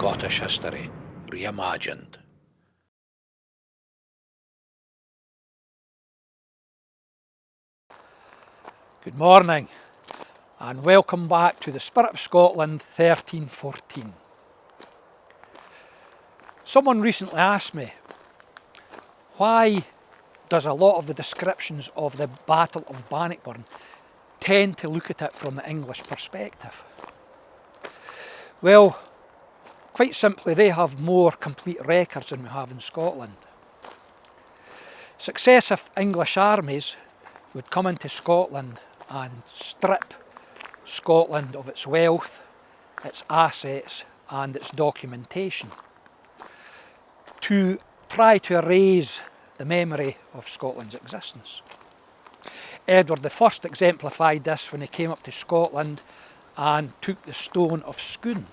Scottish history reimagined. Good morning and welcome back to the Spirit of Scotland 1314. Someone recently asked me, why does a lot of the descriptions of the Battle of Bannockburn tend to look at it from the English perspective? Well, quite simply, they have more complete records than we have in Scotland. Successive English armies would come into Scotland and strip Scotland of its wealth, its assets and its documentation to try to erase the memory of Scotland's existence. Edward I exemplified this when he came up to Scotland and took the stone of Scone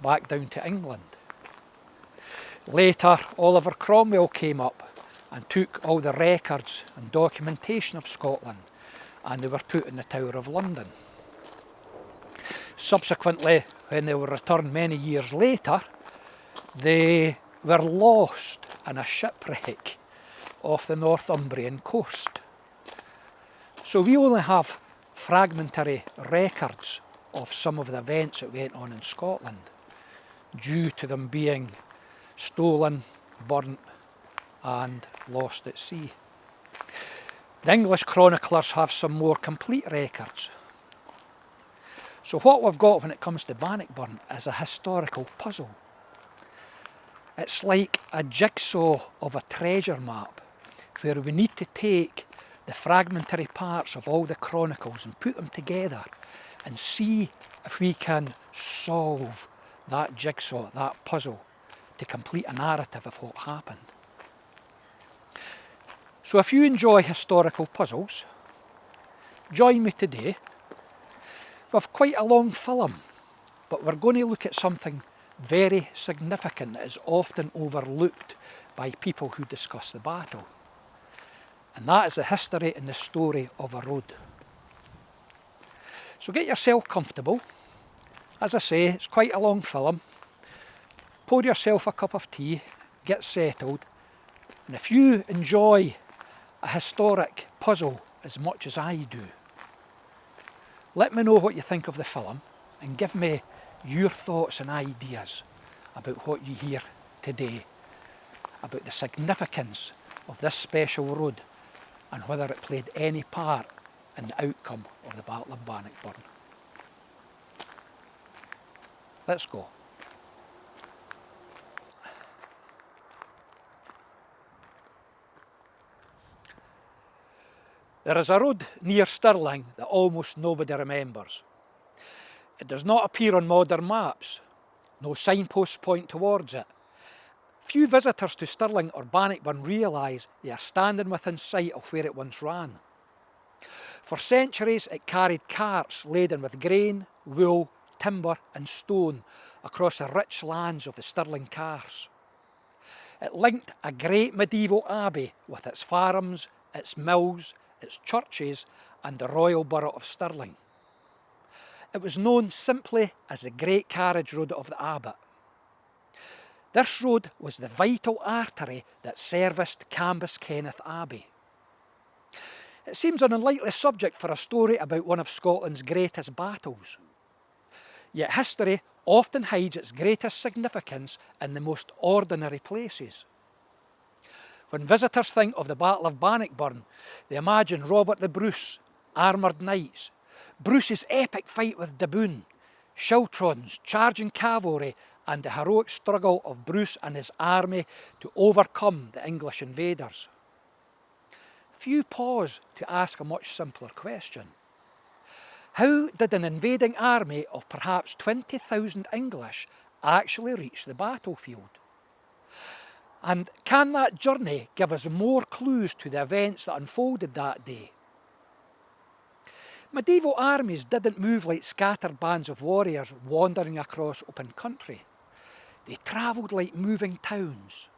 back down to England. Later, Oliver Cromwell came up and took all the records and documentation of Scotland, and they were put in the Tower of London. Subsequently, when they were returned many years later, they were lost in a shipwreck off the Northumbrian coast. So we only have fragmentary records of some of the events that went on in Scotland due to them being stolen, burnt and lost at sea. The English chroniclers have some more complete records. So what we've got when it comes to Bannockburn is a historical puzzle. It's like a jigsaw of a treasure map where we need to take the fragmentary parts of all the chronicles and put them together and see if we can solve that jigsaw, that puzzle, to complete a narrative of what happened. So if you enjoy historical puzzles, join me today. We've quite a long film, but we're going to look at something very significant that is often overlooked by people who discuss the battle. And that is the history and the story of a road. So get yourself comfortable. As I say, it's quite a long film. Pour yourself a cup of tea, get settled, and if you enjoy a historic puzzle as much as I do, let me know what you think of the film and give me your thoughts and ideas about what you hear today, about the significance of this special road and whether it played any part in the outcome of the Battle of Bannockburn. Let's go. There is a road near Stirling that almost nobody remembers. It does not appear on modern maps. No signposts point towards it. Few visitors to Stirling or Bannockburn realise they are standing within sight of where it once ran. For centuries it carried carts laden with grain, wool, timber and stone across the rich lands of the Stirling Carse. It linked a great medieval abbey with its farms, its mills, its churches and the royal borough of Stirling. It was known simply as the Great Carriage Road of the Abbott. This road was the vital artery that serviced Cambus Kenneth Abbey. It seems an unlikely subject for a story about one of Scotland's greatest battles. Yet history often hides its greatest significance in the most ordinary places. When visitors think of the Battle of Bannockburn, they imagine Robert the Bruce, armoured knights, Bruce's epic fight with Bohun, shiltrons, charging cavalry and the heroic struggle of Bruce and his army to overcome the English invaders. Few pause to ask a much simpler question. How did an invading army of perhaps 20,000 English actually reach the battlefield? And can that journey give us more clues to the events that unfolded that day? Medieval armies didn't move like scattered bands of warriors wandering across open country. They travelled like moving towns.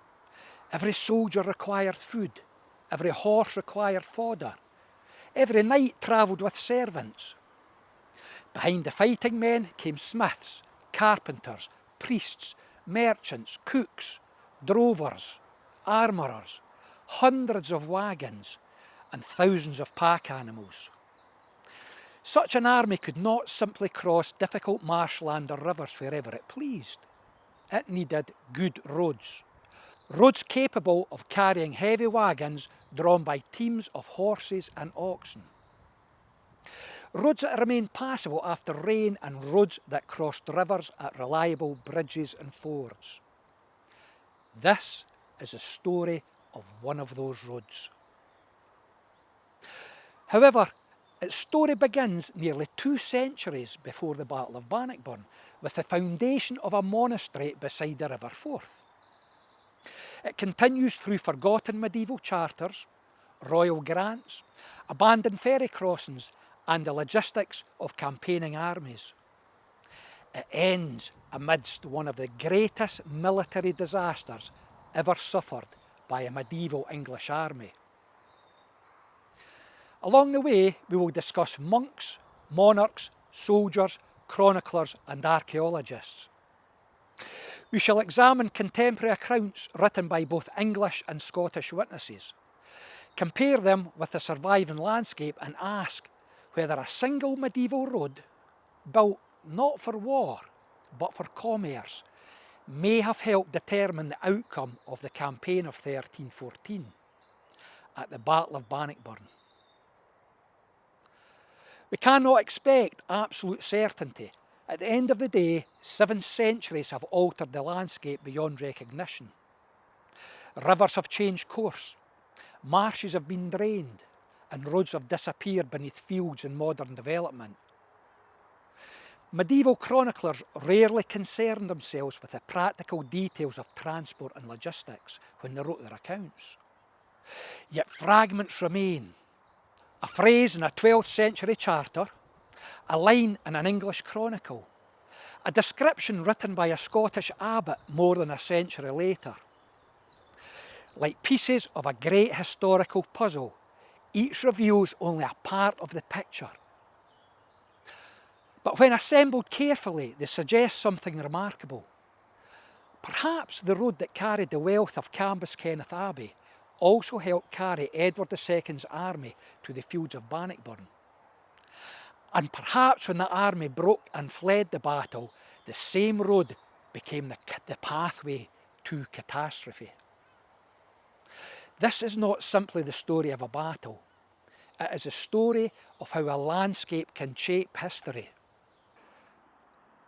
Every soldier required food. Every horse required fodder. Every knight travelled with servants. Behind the fighting men came smiths, carpenters, priests, merchants, cooks, drovers, armourers, hundreds of wagons, and thousands of pack animals. Such an army could not simply cross difficult marshland or rivers wherever it pleased. It needed good roads. Roads capable of carrying heavy wagons drawn by teams of horses and oxen. Roads that remained passable after rain and roads that crossed rivers at reliable bridges and fords. This is a story of one of those roads. However, its story begins nearly 2 centuries before the Battle of Bannockburn, with the foundation of a monastery beside the River Forth. It continues through forgotten medieval charters, royal grants, abandoned ferry crossings, and the logistics of campaigning armies. It ends amidst one of the greatest military disasters ever suffered by a medieval English army. Along the way, we will discuss monks, monarchs, soldiers, chroniclers, and archaeologists. We shall examine contemporary accounts written by both English and Scottish witnesses, compare them with the surviving landscape, and ask whether a single medieval road, built not for war but for commerce, may have helped determine the outcome of the campaign of 1314 at the Battle of Bannockburn. We cannot expect absolute certainty. At the end of the day, 7 centuries have altered the landscape beyond recognition. Rivers have changed course, marshes have been drained, and roads have disappeared beneath fields and modern development. Medieval chroniclers rarely concerned themselves with the practical details of transport and logistics when they wrote their accounts. Yet fragments remain. A phrase in a 12th century charter, a line in an English chronicle, a description written by a Scottish abbot more than a century later. Like pieces of a great historical puzzle, each reveals only a part of the picture. But when assembled carefully, they suggest something remarkable. Perhaps the road that carried the wealth of Cambus Kenneth Abbey also helped carry Edward II's army to the fields of Bannockburn. And perhaps when the army broke and fled the battle, the same road became the pathway to catastrophe. This is not simply the story of a battle. It is a story of how a landscape can shape history.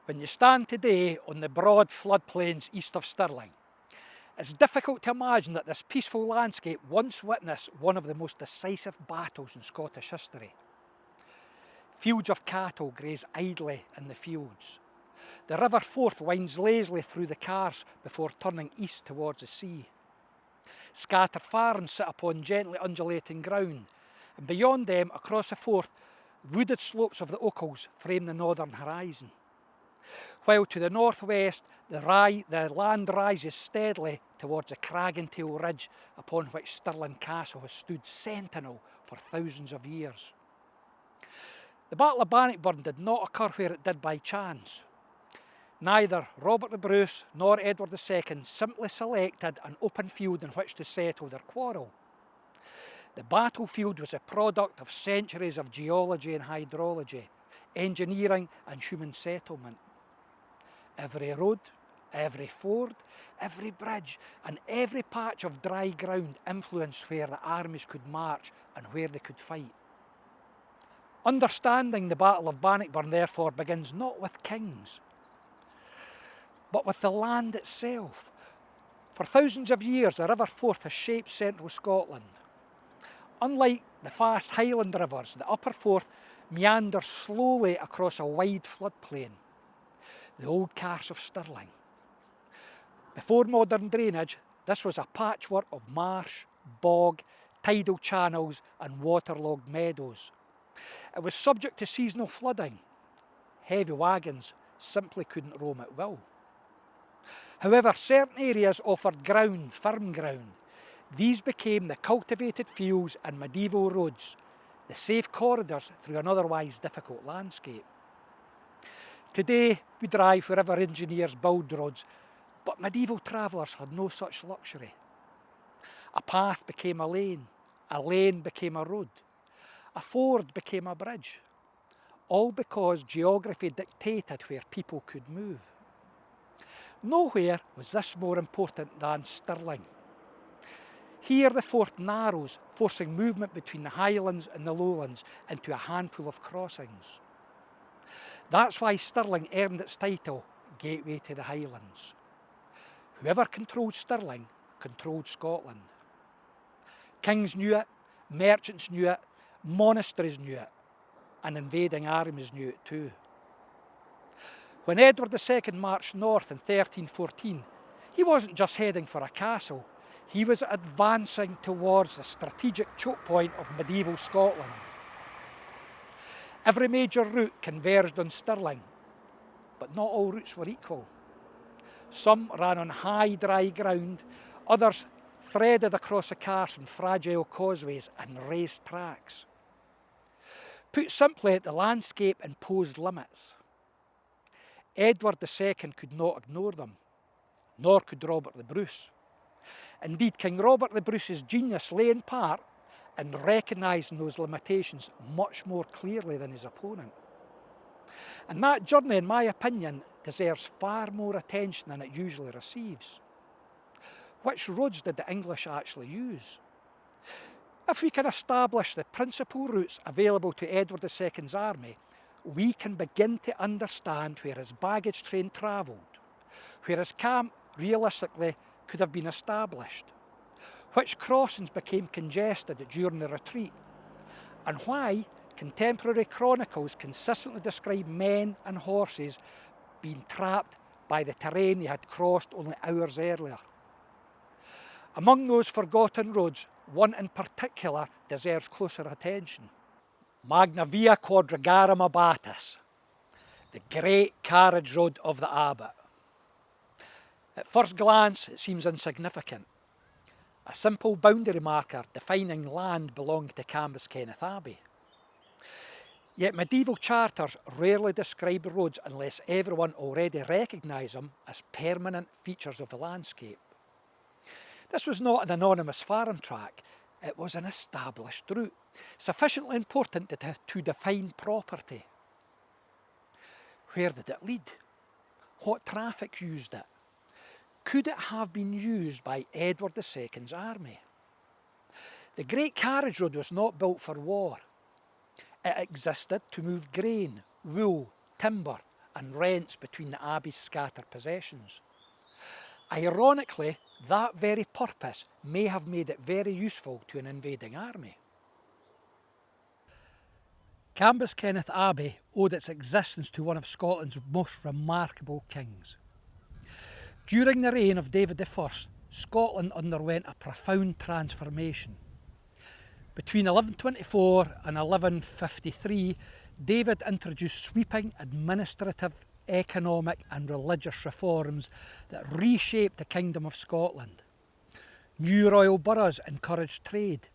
When you stand today on the broad floodplains east of Stirling, it's difficult to imagine that this peaceful landscape once witnessed one of the most decisive battles in Scottish history. Fields of cattle graze idly in the fields. The River Forth winds lazily through the Cars before turning east towards the sea. Scattered farms sit upon gently undulating ground, and beyond them, across the Forth, wooded slopes of the Ochils frame the northern horizon. While to the northwest, the land rises steadily towards the Craggantail Ridge upon which Stirling Castle has stood sentinel for thousands of years. The Battle of Bannockburn did not occur where it did by chance. Neither Robert the Bruce nor Edward II simply selected an open field in which to settle their quarrel. The battlefield was a product of centuries of geology and hydrology, engineering and human settlement. Every road, every ford, every bridge, and every patch of dry ground influenced where the armies could march and where they could fight. Understanding the Battle of Bannockburn, therefore, begins not with kings, but with the land itself. For thousands of years, the River Forth has shaped central Scotland. Unlike the fast Highland rivers, the Upper Forth meanders slowly across a wide floodplain, the old Carse of Stirling. Before modern drainage, this was a patchwork of marsh, bog, tidal channels and waterlogged meadows. It was subject to seasonal flooding. Heavy wagons simply couldn't roam at will. However, certain areas offered firm ground. These became the cultivated fields and medieval roads, the safe corridors through an otherwise difficult landscape. Today, we drive wherever engineers build roads, But medieval travellers had no such luxury. A path became a lane became a road, a ford became a bridge, all because geography dictated where people could move. Nowhere was this more important than Stirling. Here the Forth narrows, forcing movement between the highlands and the lowlands into a handful of crossings. That's why Stirling earned its title, Gateway to the Highlands. Whoever controlled Stirling controlled Scotland. Kings knew it, merchants knew it, monasteries knew it, and invading armies knew it too. When Edward II marched north in 1314, he wasn't just heading for a castle, he was advancing towards the strategic choke point of medieval Scotland. Every major route converged on Stirling, but not all routes were equal. Some ran on high, dry ground, others threaded across the Carse on fragile causeways and raised tracks. Put simply, the landscape imposed limits. Edward II could not ignore them, nor could Robert the Bruce. Indeed, King Robert the Bruce's genius lay in part in recognising those limitations much more clearly than his opponent. And that journey, in my opinion, deserves far more attention than it usually receives. Which roads did the English actually use? If we can establish the principal routes available to Edward II's army, we can begin to understand where his baggage train travelled, where his camp realistically could have been established, which crossings became congested during the retreat, and why contemporary chronicles consistently describe men and horses being trapped by the terrain they had crossed only hours earlier. Among those forgotten roads, one in particular deserves closer attention. Magna Via Quadrigarum Abbattis, the Great Carriage Road of the Abbot. At first glance, it seems insignificant. A simple boundary marker defining land belonging to Cambus Kenneth Abbey. Yet medieval charters rarely describe roads unless everyone already recognised them as permanent features of the landscape. This was not an anonymous farm track, it was an established route, sufficiently important to define property. Where did it lead? What traffic used it? Could it have been used by Edward II's army? The Great Carriage Road was not built for war. It existed to move grain, wool, timber and rents between the Abbey's scattered possessions. Ironically, that very purpose may have made it very useful to an invading army. Cambus Kenneth Abbey owed its existence to one of Scotland's most remarkable kings. During the reign of David I, Scotland underwent a profound transformation. Between 1124 and 1153, David introduced sweeping administrative, economic and religious reforms that reshaped the Kingdom of Scotland. New royal boroughs encouraged trade.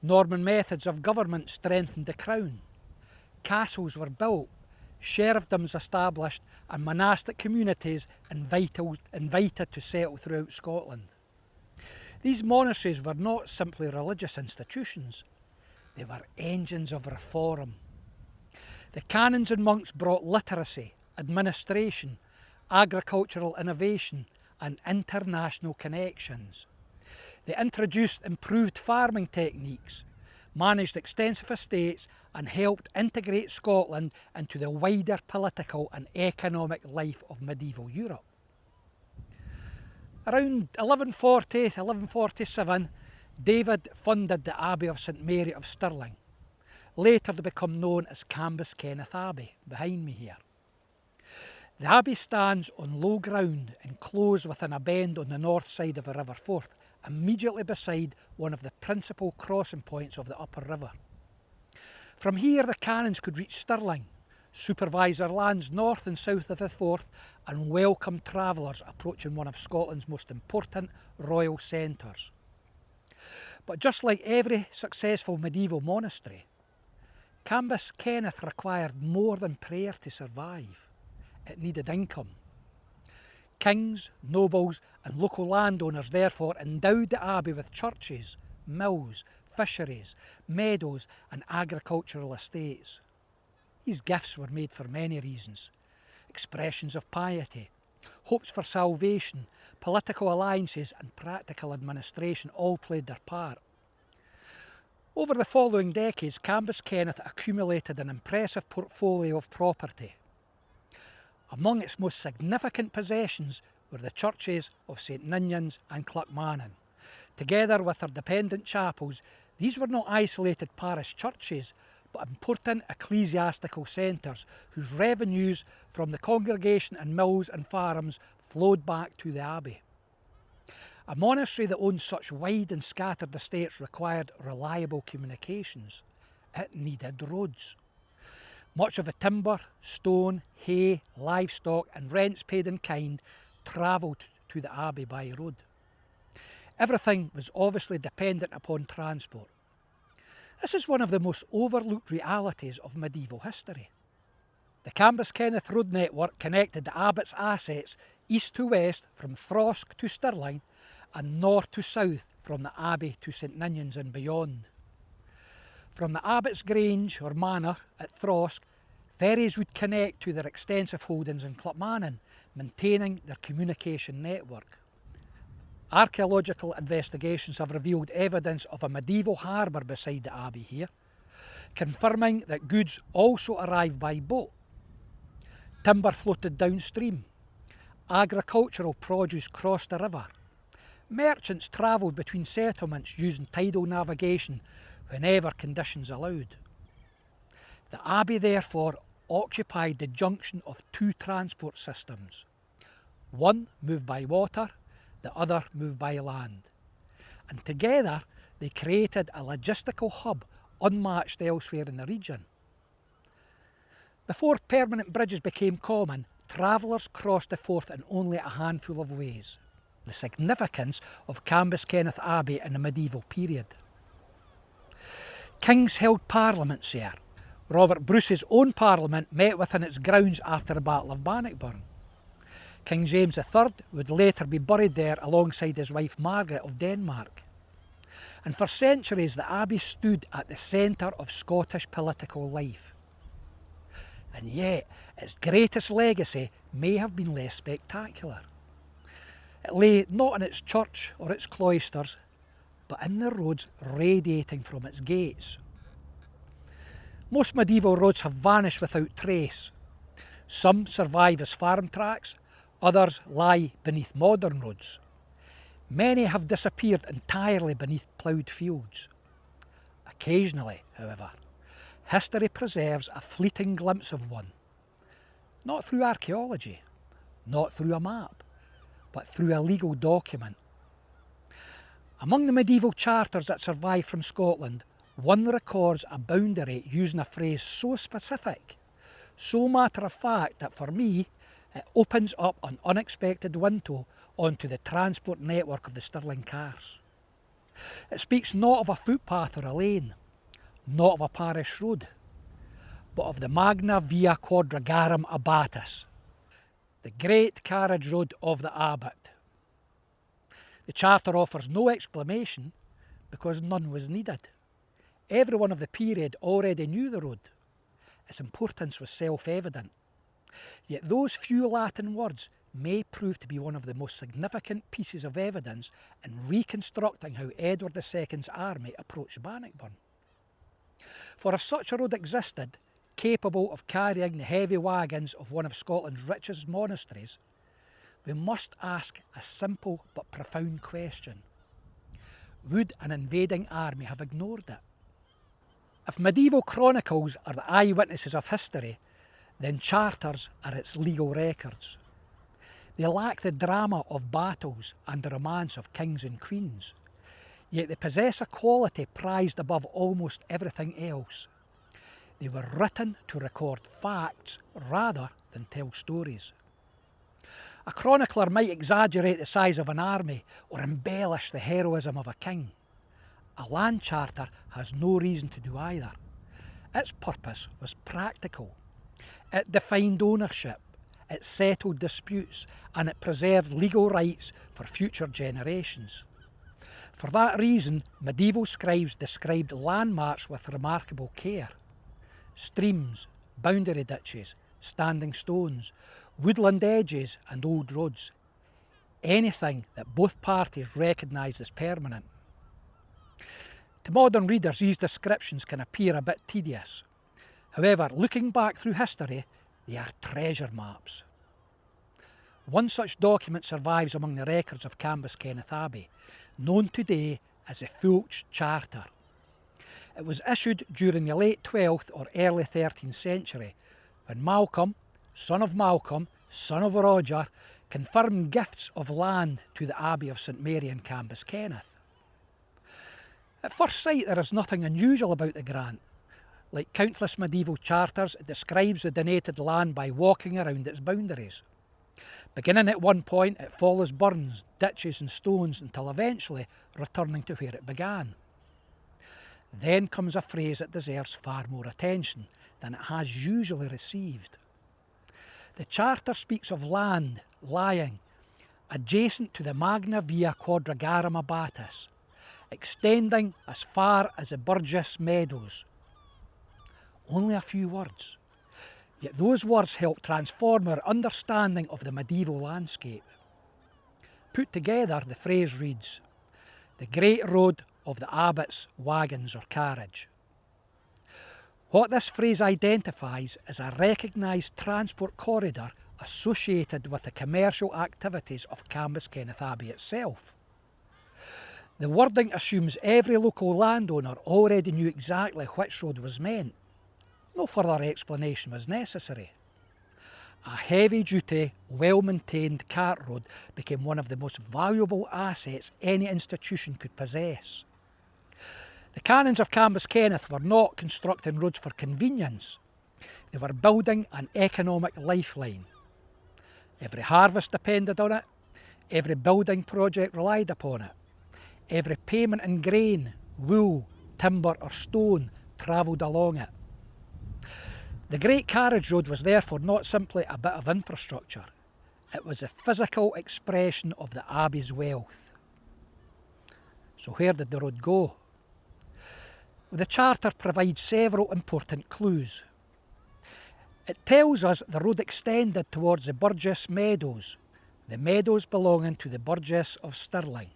Norman methods of government strengthened the crown. Castles were built, sheriffdoms established and monastic communities invited to settle throughout Scotland. These monasteries were not simply religious institutions, they were engines of reform. The canons and monks brought literacy, administration, agricultural innovation and international connections. They introduced improved farming techniques, managed extensive estates and helped integrate Scotland into the wider political and economic life of medieval Europe. Around 1140 to 1147, David funded the Abbey of St Mary of Stirling, later to become known as Cambus Kenneth Abbey, behind me here. The abbey stands on low ground enclosed within a bend on the north side of the River Forth, immediately beside one of the principal crossing points of the upper river. From here the canons could reach Stirling, supervise their lands north and south of the Forth and welcome travellers approaching one of Scotland's most important royal centres. But just like every successful medieval monastery, Cambus Kenneth required more than prayer to survive. It needed income. Kings, nobles and local landowners therefore endowed the abbey with churches, mills, fisheries, meadows and agricultural estates. These gifts were made for many reasons: expressions of piety, hopes for salvation, political alliances and practical administration all played their part. Over the following decades, Cambus Kenneth accumulated an impressive portfolio of property. Among its most significant possessions were the churches of St Ninians and Clackmannan. Together with their dependent chapels, these were not isolated parish churches, but important ecclesiastical centres whose revenues from the congregation and mills and farms flowed back to the abbey. A monastery that owned such wide and scattered estates required reliable communications. It needed roads. Much of the timber, stone, hay, livestock and rents paid in kind travelled to the abbey by road. Everything was obviously dependent upon transport. This is one of the most overlooked realities of medieval history. The Cambus Kenneth road network connected the Abbott's assets east to west from Throsk to Stirling and north to south from the Abbey to St Ninians and beyond. From the Abbott's Grange or Manor at Throsk, ferries would connect to their extensive holdings in Clackmannan, maintaining their communication network. Archaeological investigations have revealed evidence of a medieval harbour beside the abbey here, confirming that goods also arrived by boat. Timber floated downstream. Agricultural produce crossed the river. Merchants travelled between settlements using tidal navigation whenever conditions allowed. The abbey therefore occupied the junction of two transport systems. One moved by water, the other moved by land. And together they created a logistical hub unmatched elsewhere in the region. Before permanent bridges became common, travellers crossed the Forth in only a handful of ways. The significance of Cambus Kenneth Abbey in the medieval period. Kings held parliaments here. Robert Bruce's own parliament met within its grounds after the Battle of Bannockburn. King James III would later be buried there alongside his wife Margaret of Denmark. And for centuries the abbey stood at the centre of Scottish political life. And yet its greatest legacy may have been less spectacular. It lay not in its church or its cloisters, but in the roads radiating from its gates. Most medieval roads have vanished without trace. Some survive as farm tracks, others lie beneath modern roads. Many have disappeared entirely beneath ploughed fields. Occasionally, however, history preserves a fleeting glimpse of one. Not through archaeology, not through a map, but through a legal document. Among the medieval charters that survive from Scotland, one records a boundary using a phrase so specific, so matter of fact that for me, it opens up an unexpected window onto the transport network of the Stirling Carse. It speaks not of a footpath or a lane, not of a parish road, but of the Magna Via Quadrigarum Abbattis, the Great Carriage Road of the Abbot. The charter offers no explanation because none was needed. Everyone of the period already knew the road. Its importance was self-evident. Yet those few Latin words may prove to be one of the most significant pieces of evidence in reconstructing how Edward II's army approached Bannockburn. For if such a road existed, capable of carrying the heavy wagons of one of Scotland's richest monasteries, we must ask a simple but profound question. Would an invading army have ignored it? If medieval chronicles are the eyewitnesses of history, then charters are its legal records. They lack the drama of battles and the romance of kings and queens, yet they possess a quality prized above almost everything else. They were written to record facts rather than tell stories. A chronicler might exaggerate the size of an army or embellish the heroism of a king. A land charter has no reason to do either. Its purpose was practical. It defined ownership. it settled disputes, and it preserved legal rights for future generations. For that reason, medieval scribes described landmarks with remarkable care. Streams, boundary ditches, standing stones, woodland edges and old roads. Anything that both parties recognised as permanent. To modern readers, these descriptions can appear a bit tedious. However, looking back through history, they are treasure maps. One such document survives among the records of Cambuskenneth Abbey, known today as the Fulch Charter. It was issued during the late 12th or early 13th century, when Malcolm, son of Roger, confirmed gifts of land to the Abbey of St Mary in Cambuskenneth. At first sight, there is nothing unusual about the grant. Like countless medieval charters, it describes the donated land by walking around its boundaries. Beginning at one point, it follows burns, ditches and stones until eventually returning to where it began. Then comes a phrase that deserves far more attention than it has usually received. The Charter speaks of land lying adjacent to the Magna Via Quadrigarum Abbattis, extending as far as the Burgess Meadows. Only a few words, yet those words help transform our understanding of the medieval landscape. Put together, the phrase reads, "The Great Road of the Abbott's wagons or carriage." What this phrase identifies is a recognised transport corridor associated with the commercial activities of Cambuskenneth Abbey itself. The wording assumes every local landowner already knew exactly which road was meant. No further explanation was necessary. A heavy-duty, well-maintained cart road became one of the most valuable assets any institution could possess. The canons of Cambuskenneth were not constructing roads for convenience. They were building an economic lifeline. Every harvest depended on it. Every building project relied upon it. Every payment in grain, wool, timber or stone travelled along it. The Great Carriage Road was therefore not simply a bit of infrastructure. It was a physical expression of the Abbey's wealth. So where did the road go? Well, the Charter provides several important clues. It tells us the road extended towards the Burgess Meadows, the meadows belonging to the Burgess of Stirling.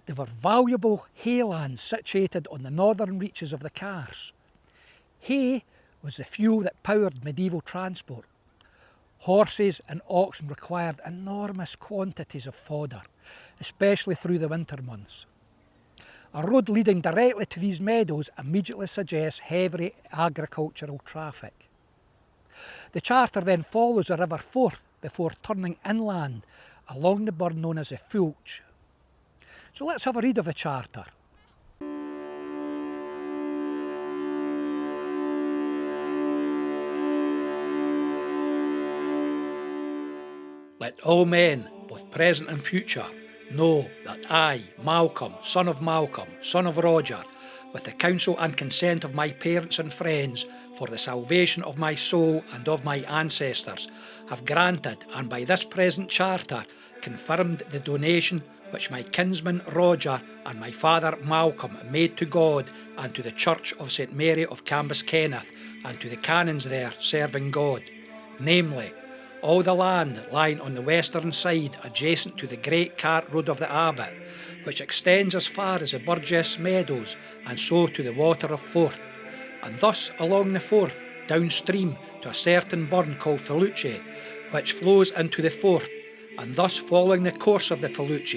They were valuable haylands situated on the northern reaches of the Carse. Hay was the fuel that powered medieval transport. Horses and oxen required enormous quantities of fodder, especially through the winter months. A road leading directly to these meadows immediately suggests heavy agricultural traffic. The Charter then follows the River Forth before turning inland along the burn known as the Fulch. So let's have a read of the Charter. Let all men, both present and future, know that I, Malcolm, son of Roger, with the counsel and consent of my parents and friends, for the salvation of my soul and of my ancestors, have granted and by this present charter confirmed the donation which my kinsman Roger and my father Malcolm made to God and to the Church of St Mary of Cambuskenneth and to the canons there serving God, namely, all the land lying on the western side adjacent to the Great Cart Road of the Abbot, which extends as far as the Burgess Meadows and so to the water of Forth, and thus along the Forth downstream to a certain burn called Fulch, which flows into the Forth, and thus following the course of the Fulch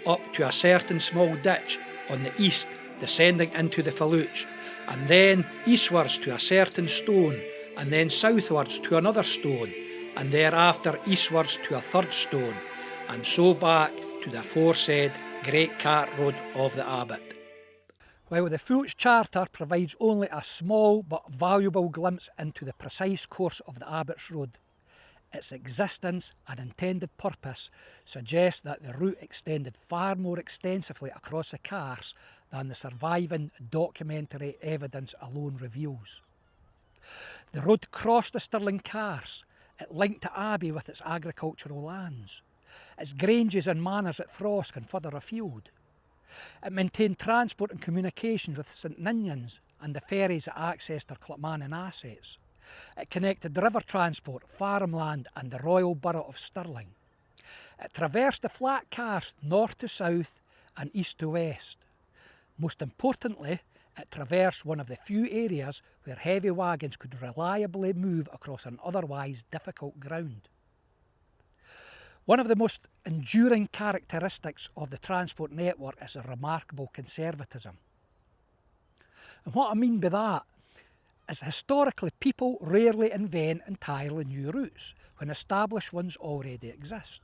up to a certain small ditch on the east descending into the Fulch, and then eastwards to a certain stone, and then southwards to another stone, and thereafter eastwards to a third stone, and so back to the aforesaid Great Cart Road of the Abbot. While the Fulch Charter provides only a small but valuable glimpse into the precise course of the Abbot's Road, its existence and intended purpose suggest that the route extended far more extensively across the Carse than the surviving documentary evidence alone reveals. The road crossed the Stirling Carse, It linked to Abbey with its agricultural lands, its granges and manors at Throsk and further afield. It maintained transport and communications with St Ninians and the ferries that accessed their Clackmannan assets. It connected river transport, farmland and the royal borough of Stirling. It traversed the flat karst north to south and east to west. Most importantly, it traversed one of the few areas where heavy wagons could reliably move across an otherwise difficult ground. One of the most enduring characteristics of the transport network is a remarkable conservatism. And what I mean by that is historically people rarely invent entirely new routes when established ones already exist.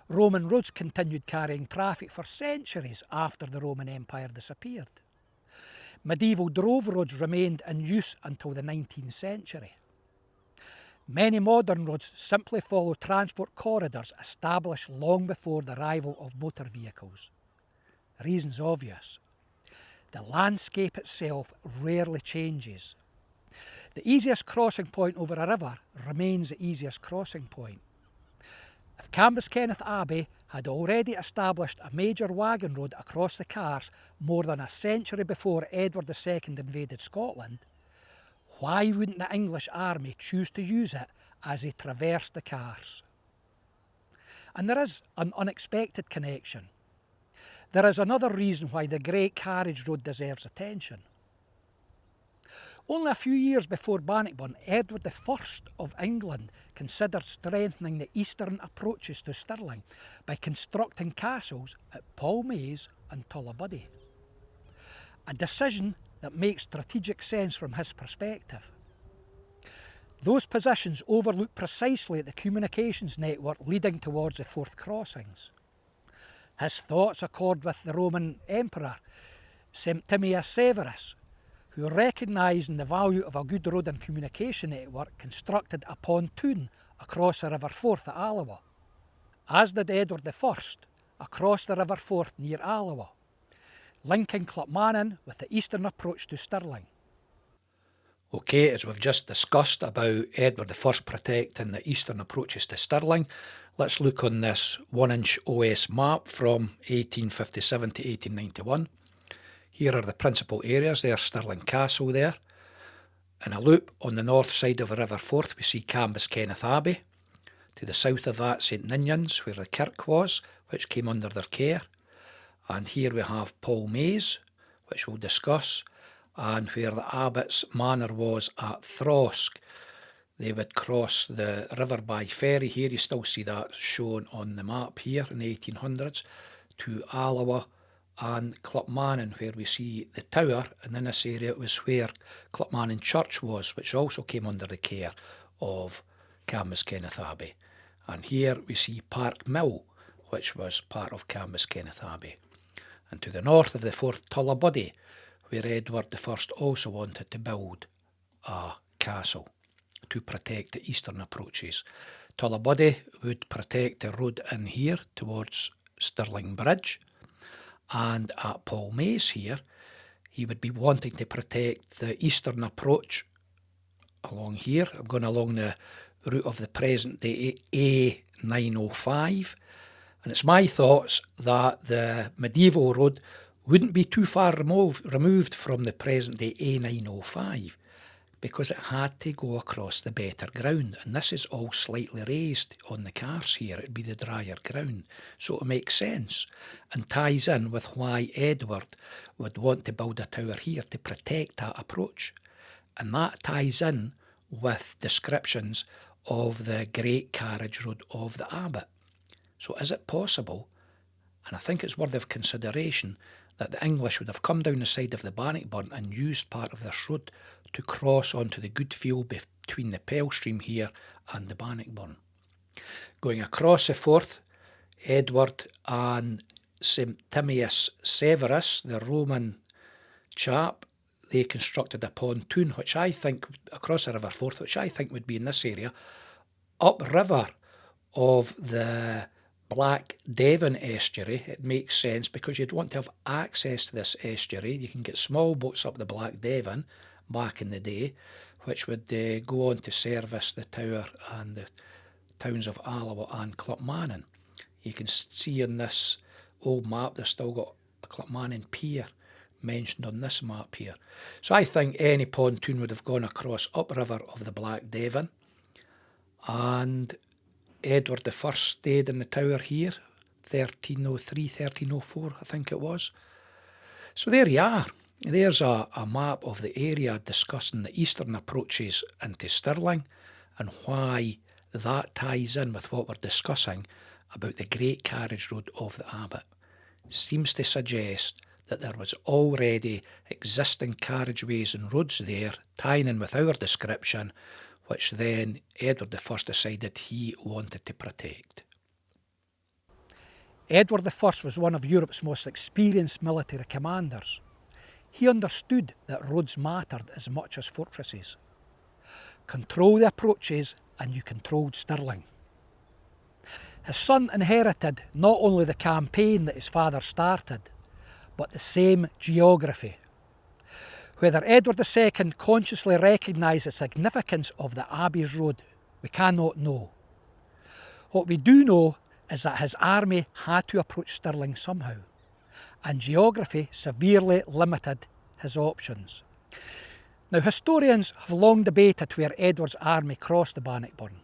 Roman roads continued carrying traffic for centuries after the Roman Empire disappeared. Medieval drove roads remained in use until the 19th century. Many modern roads simply follow transport corridors established long before the arrival of motor vehicles. The reason's obvious. The landscape itself rarely changes. The easiest crossing point over a river remains the easiest crossing point. If Cambuskenneth Abbey had already established a major wagon road across the Carse more than a century before Edward II invaded Scotland, why wouldn't the English army choose to use it as they traversed the Carse? And there is an unexpected connection. There is another reason why the Great Carriage Road deserves attention. Only a few years before Bannockburn, Edward I of England considered strengthening the eastern approaches to Stirling by constructing castles at Palmaise and Tullabuddy. A decision that makes strategic sense from his perspective. Those positions overlook precisely the communications network leading towards the Forth crossings. His thoughts accord with the Roman Emperor Septimius Severus, who, recognising the value of a good road and communication network, constructed a pontoon across the River Forth at Alloa, as did Edward I across the River Forth near Alloa, linking Clackmannan with the eastern approach to Stirling. Okay, as we've just discussed about Edward I protecting the eastern approaches to Stirling, let's look on this 1-inch OS map from 1857 to 1891. Here are the principal areas. There's Stirling Castle there. In a loop on the north side of the River Forth we see Cambuskenneth Abbey. To the south of that St Ninians, where the kirk was, which came under their care. And here we have Palmaise, which we'll discuss, and where the Abbott's manor was at Throsk. They would cross the river by ferry. Here you still see that shown on the map here in the 1800s, to Alloa and Clackmannan, where we see the tower, and in this area it was where Clackmannan Church was, which also came under the care of Cambuskenneth Abbey. And here we see Park Mill, which was part of Cambuskenneth Abbey. And to the north of the Forth, Tullabuddy, where Edward I also wanted to build a castle to protect the eastern approaches. Tullabuddy would protect the road in here towards Stirling Bridge, and at Palmaise here he would be wanting to protect the eastern approach along here. I'm going along the route of the present day A905, and it's my thoughts that the medieval road wouldn't be too far removed from the present day A905, because it had to go across the better ground, and this is all slightly raised on the Carse here. It'd be the drier ground, so it makes sense and ties in with why Edward would want to build a tower here to protect that approach. And that ties in with descriptions of the Great Carriage Road of the Abbott. So is it possible, and I think it's worthy of consideration, that the English would have come down the side of the Bannockburn and used part of this road to cross onto the good field between the Pell Stream here and the Bannockburn? Going across the Forth, Edward and Septimius Severus, the Roman chap, they constructed a pontoon, which I think, across the River Forth, which I think would be in this area, upriver of the Black Devon estuary. It makes sense because you'd want to have access to this estuary. You can get small boats up the Black Devon back in the day, which would go on to service the Tower and the towns of Alloa and Clapmannan. You can see in this old map, they've still got a Clapmannan pier mentioned on this map here. So I think any pontoon would have gone across upriver of the Black Devon, and Edward I stayed in the Tower here, 1303, 1304 I think it was. So there you are. There's a map of the area discussing the eastern approaches into Stirling and why that ties in with what we're discussing about the Great Carriage Road of the Abbott. Seems to suggest that there was already existing carriageways and roads there, tying in with our description, which then Edward I decided he wanted to protect. Edward I was one of Europe's most experienced military commanders. He understood that roads mattered as much as fortresses. Control the approaches and you controlled Stirling. His son inherited not only the campaign that his father started, but the same geography. Whether Edward II consciously recognised the significance of the Abbey's Road, we cannot know. What we do know is that his army had to approach Stirling somehow, and geography severely limited his options. Now, historians have long debated where Edward's army crossed the Bannockburn.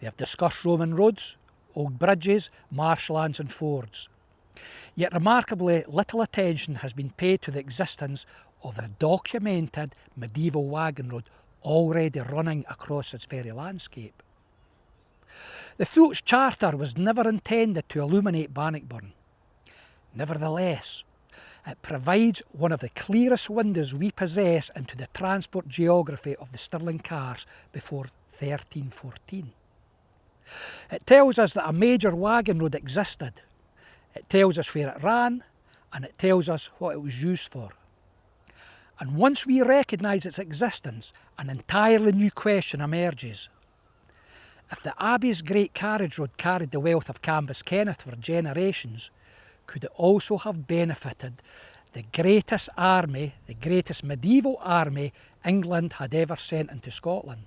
They have discussed Roman roads, old bridges, marshlands and fords. Yet remarkably little attention has been paid to the existence of a documented medieval wagon road already running across its very landscape. The Fult's Charter was never intended to illuminate Bannockburn. Nevertheless, it provides one of the clearest windows we possess into the transport geography of the Stirling cars before 1314. It tells us that a major wagon road existed. It tells us where it ran, and it tells us what it was used for. And once we recognise its existence, an entirely new question emerges. If the Abbey's Great Carriage Road carried the wealth of Cambus Kenneth for generations, could it also have benefited the greatest army, the greatest medieval army England had ever sent into Scotland?